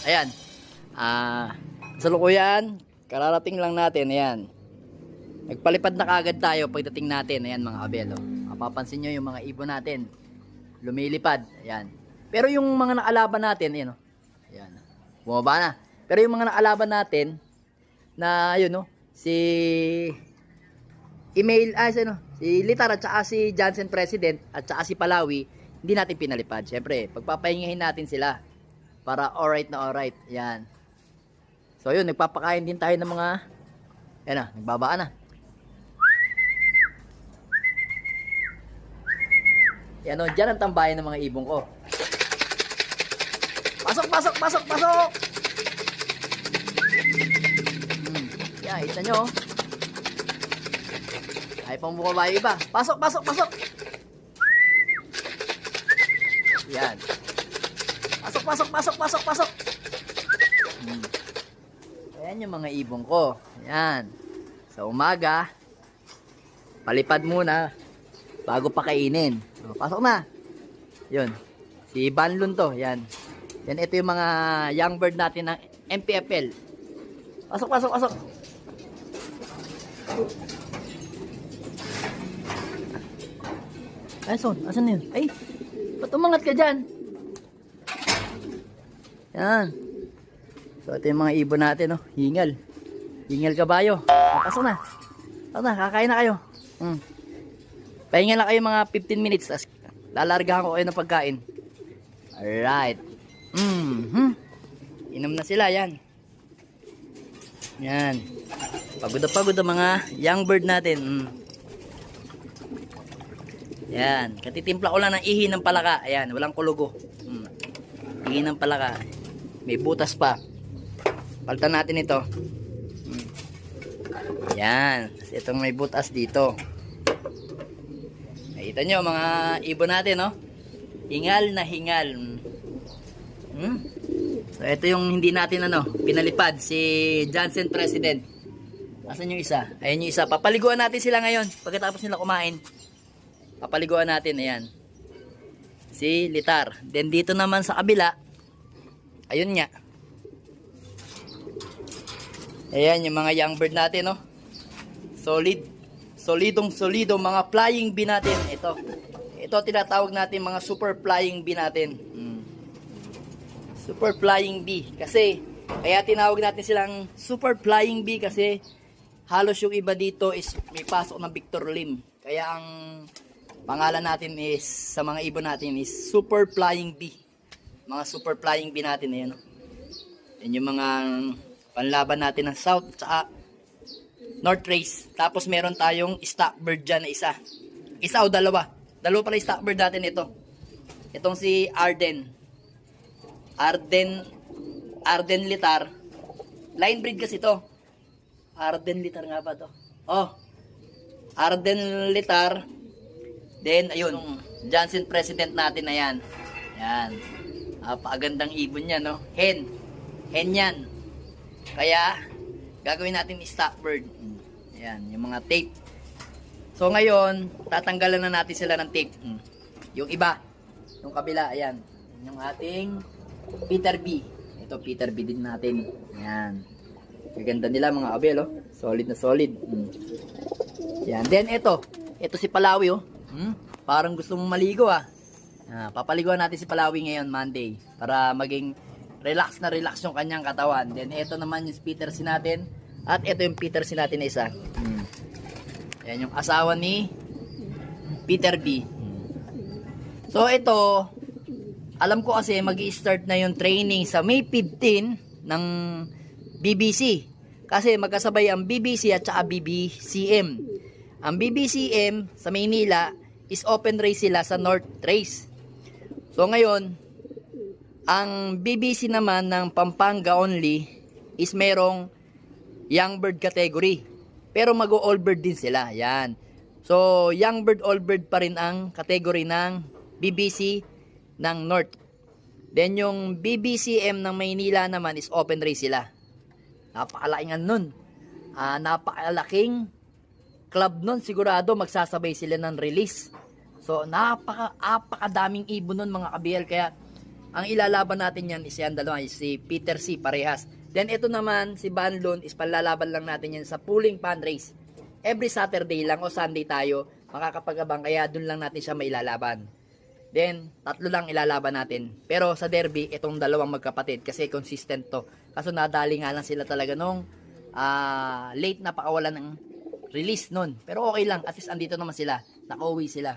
Ayan. Kasalukuyan, kararating lang natin. Ayan. Nagpalipad na kagad tayo pagdating natin. Ayan mga kabel. Oh. Mapapansin nyo yung mga ibon natin. Lumilipad. Ayan. Pero yung mga naalaban natin, ayan. Oh. Ayan. Bumaba na. Pero yung mga naalaban natin, na yun, no, si si Litar at saka si Johnson President at saka si Palawi, hindi natin pinalipad. Siyempre, pagpapahingahin natin sila para alright na alright. Yan. So yun, nagpapakain din tayo ng mga, yan na, nagbabaan na. Yan o, dyan ang tambayan ng mga ibong ko. Pasok, pasok, pasok, pasok! Yan, kita nyo. Ay pang bumaba yung iba. Pasok, pasok, pasok! Yan. Pasok, pasok, pasok, pasok, pasok! Ayan yung mga ibong ko. Yan. Sa umaga, palipad muna bago pakainin. So, pasok na. Yun. Si Banlon to. Yan. Yan, ito yung mga young bird natin ng MPFL. Pasok, pasok, pasok. Ay, son. Asan na yun? Ay, ba't umangat ka dyan? Yan. So, ito yung mga ibon natin, no? Hingal. Hingal kabayo. Pasok na. Pasok na, kakain na kayo. Pahinga lang kayo mga 15 minutes. Lalargahan ko kayo ng pagkain. Alright. Inom na sila, yan. Yan. Pagod na pagod ang mga young bird natin. Yan. Katitimpla ko lang ng ihi ng palaka. Ayan, walang kulugo. Ihi ng palaka. May butas pa. Palitan natin ito. Yan. Itong may butas dito. Nakita nyo mga ibon natin, no? Hingal na hingal. So ito yung hindi natin pinalipad, si Johnson President. Asan yung isa? Ayan yung isa. Papaliguan natin sila ngayon pagkatapos nila kumain. Papaliguan natin, ayan. Si Litar. Then dito naman sa kabila, ayun nga. Ayan yung mga young bird natin, no? Solid. Solidong mga flying bee natin. Ito tinatawag natin mga super flying bee natin. Super flying bee. Kasi, kaya tinawag natin silang super flying bee kasi halos yung iba dito is may pasok ng Victor Lim. Kaya ang pangalan natin is, sa mga ibon natin is super flying bee. Mga super flying bee natin. Ayan, no? Yan yung mga panlaban natin ng South at North Race. Tapos meron tayong stockbird dyan na isa. Isa o dalawa. Dalawa pala yung stockbird natin ito. Itong si Arden Litar. Line breed kasi ito. Arden Litar nga ba to? Oh. Arden Litar. Then ayun, Johnson President natin na yan. Yan. Napakagandang ibon niya, no? Hen yan. Kaya gagawin natin stockbird. Ayan, yung mga tape. So ngayon, tatanggalan na natin sila ng tape. Yung iba, yung kabila, ayan. Yung ating Peter B. Ito, Peter B din natin. Ayan. Gaganda nila mga abel, oh. Solid na solid. Ayan. Then ito si Palawi, oh. Parang gusto mong maligo, ah. Papaliguan natin si Palawi ngayon, Monday. Para maging relax na relax yung kanyang katawan. Then ito naman yung Peter C natin. At ito yung Peter C natin na isa. Ayan yung asawa ni Peter B. So ito, alam ko kasi magi-start na yung training sa May 15 ng BBC. Kasi magkasabay ang BBC at saka BBCM. Ang BBCM sa Maynila is open race sila sa North Race. So ngayon, ang BBC naman ng Pampanga only is merong young bird category. Pero mag-all bird din sila. Yan. So, young bird, all bird pa rin ang category ng BBC ng North. Then, yung BBCM ng Maynila naman is open race sila. Napakalaking nun. Napakalaking club nun. Sigurado magsasabay sila ng release. So, napakadaming ibon nun mga kabihel. Kaya, ang ilalaban natin yan is yan dalawa, is si Peter C. parehas. Then ito naman, si Banlon is palalaban lang natin yan sa pooling pan race. Every Saturday lang o Sunday tayo makakapag-abang, kaya dun lang natin siya mailalaban. Then, 3 lang ilalaban natin. Pero sa derby, itong dalawang magkapatid kasi consistent to. Kaso nadali nga lang sila talaga nung late na pakawalan ng release nun. Pero okay lang, at least andito naman sila. Nakauwi sila.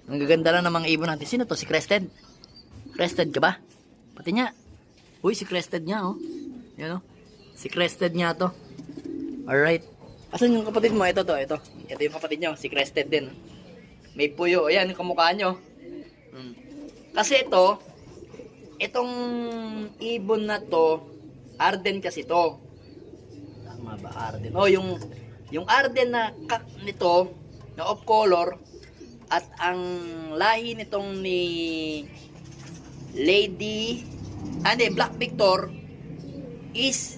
Ang gaganda lang ng mga ibon natin. Sino to? Si Crested? Crested ka ba? Pati niya. Uy, si Crested niya, oh. Yan, oh. Si Crested niya to. Alright. Asan yung kapatid mo? Ito to, ito. Ito yung kapatid niyo, si Crested din. May puyo. Ayan, yung kamukha nyo. Kasi ito, itong ibon na to, Arden kasi to. Tama ba, Arden? Oh, yung Arden na kak nito, na off color, at ang lahi nitong ni Lady, Black Victor, is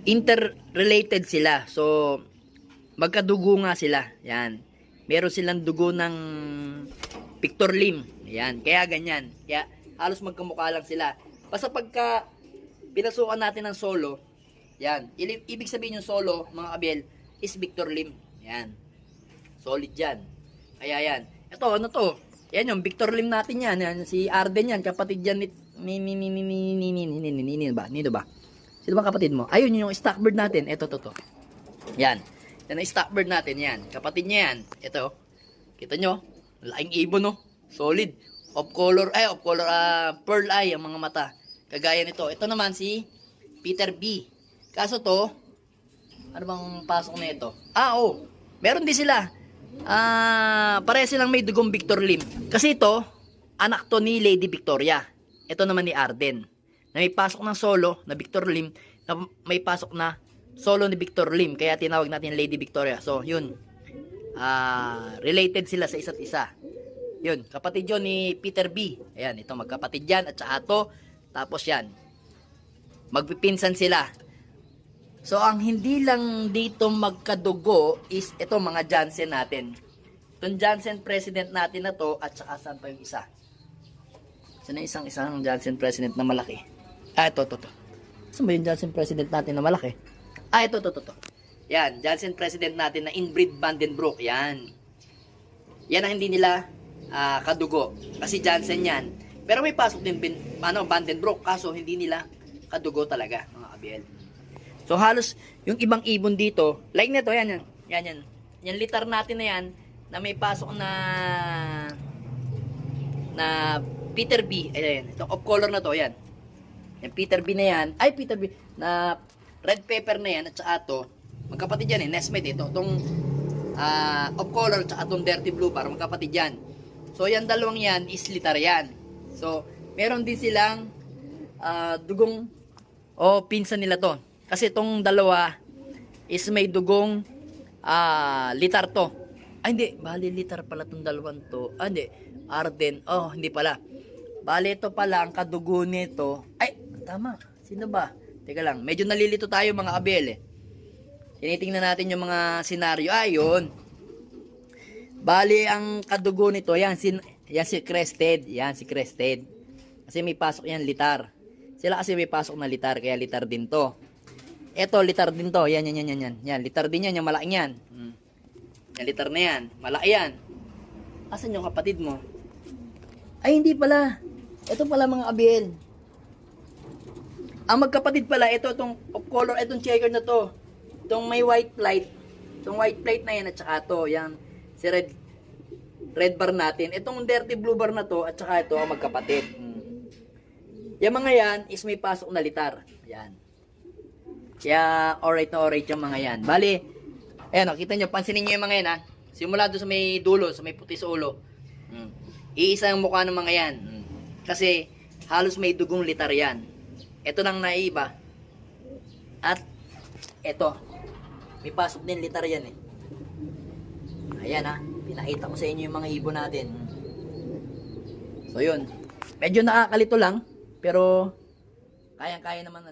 interrelated sila. So, magkadugo nga sila. Yan. Meron silang dugo ng Victor Lim. Yan. Kaya ganyan. Kaya halos magkamukha lang sila. Basta pagka pinasukan natin ng solo, yan. Ibig sabihin yung solo, mga kabel, is Victor Lim. Yan. Solid yan. Kaya yan. Ito, ano to? Yan yung Victor Lim natin yan. Yan. Si Arden yan. Kapatid yan Nino ba? Sino ba kapatid mo? Ayun yung stock bird natin. Ito, to. Yan. Yan ang stock bird natin. Yan. Kapatid niya yan. Ito. Kita nyo? Laking ibon, no? Solid. Off color, pearl eye ang mga mata. Kagaya nito. Ito naman si Peter B. Kaso to, ano bang pasok na ito? Meron din sila. Pareha silang may dugong Victor Lim. Kasi ito, anak to ni Lady Victoria. Ito naman ni Arden. Na may pasok ng solo na Victor Lim, na may pasok na solo ni Victor Lim, kaya tinawag natin Lady Victoria. So, yun. Related sila sa isa't isa. Yun, kapatid yun ni Peter B. Ayan, ito magkapatid yan, at saka to. Tapos yan. Magpipinsan sila. So, ang hindi lang dito magkadugo is ito mga Jansen natin. Itong Jansen President natin na to, at saka saan pa yung isa? Saan na isang Jansen President na malaki? Ito. Saan ba yung Jansen President natin na malaki? Ito. Yan, Jansen President natin na inbreed Vandenbroek. Yan. Yan ang hindi nila kadugo. Kasi Jansen yan. Pero may pasok din Vandenbroek. Kaso hindi nila kadugo talaga, mga kabel. So halos yung ibang ibon dito, like nito, yan. Yan litar natin na yan, na may pasok na Peter B. Ayan, itong off color na to, yan. Yung Peter B na yan, Peter B na red pepper na yan, at saka to, magkapatid yan Nesmate ito. Itong off color, at saka itong dirty blue bar, magkapatid yan. So yan dalawang yan is litar yan. So meron din silang dugong pinsan nila to. Kasi itong dalawa is may dugong litar to. Hindi, bali litar pala itong dalawang to. Hindi, Arden. Hindi pala. Bali ito pala ang kadugo nito. Tama. Sino ba? Teka lang, medyo nalilito tayo mga kabel. Tinitingnan natin yung mga senaryo. Yun. Bali ang kadugo nito, yan si Crested. Yan si Crested. Kasi may pasok yan litar. Sila kasi may pasok na litar, kaya litar din to. Ito, litar din to. Yan. Yan, litar din yan, yung malaki yan. Yan, litar na yan. Malaki yan. Asan yung kapatid mo? Hindi pala. Ito pala mga kabel. Ang magkapatid pala, itong off color, itong checker na to. Itong may white plate. Itong white plate na yan, at saka to, yan. Si red bar natin. Itong dirty blue bar na to, at saka ito ang magkapatid. Yung mga yan is may pasok na litar. Yan. Kaya alright na alright yung mga yan. Bali, ayan kita nyo, pansinin nyo yung mga yan Simula doon sa may dulo, sa may puti sa ulo. Iisa yung mukha ng mga yan. Kasi halos may dugong litar yan. Ito lang naiba. At ito, may pasok din litar yan Ayan pinakita ko sa inyo yung mga ibon natin. So yun, medyo nakakalito lang, pero kayang-kaya naman